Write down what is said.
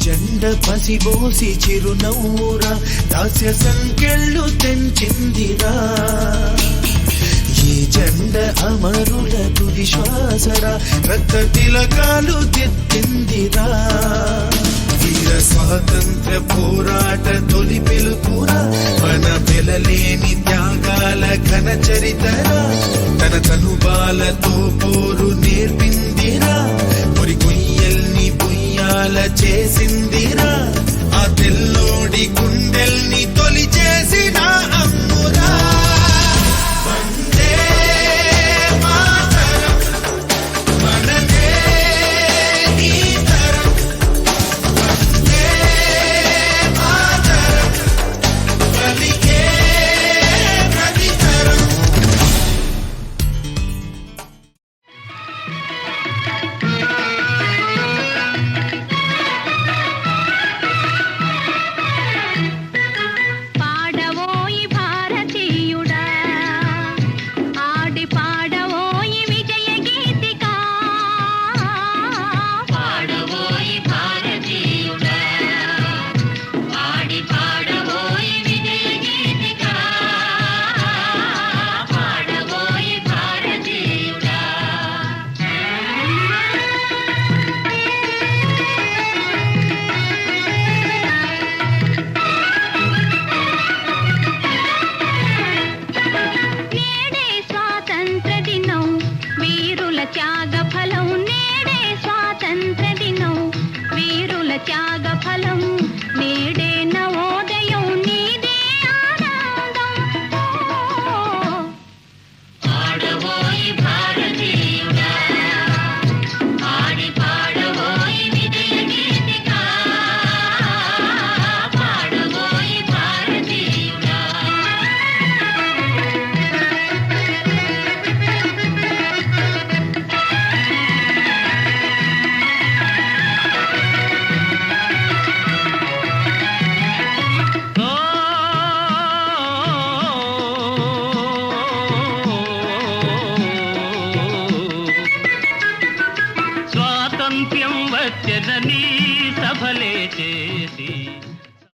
జెండ పసిబోసి చిరునవ్వురా దాస్య సంకెళ్ళు తెంచిందిరా ఈ జెండ అమరుల తుది శ్వాసరా రక్త తిలకాలు దిద్దిందిరా వీర స్వాతంత్ర పోరాట తొలి పిలుపురా మన వెలలేని త్యాగాల ఘన చరితరా తన తనుబాలతో పోరు నేర్పిందిరా పొరి కొయ్యల్ని బుయ్యాల చేసిందిరా ఆ తెల్లోడి గుండెల్ని తొలి చేసిన అమ్మురా స్వాతంత్ర్యం వచ్చెదని సభలే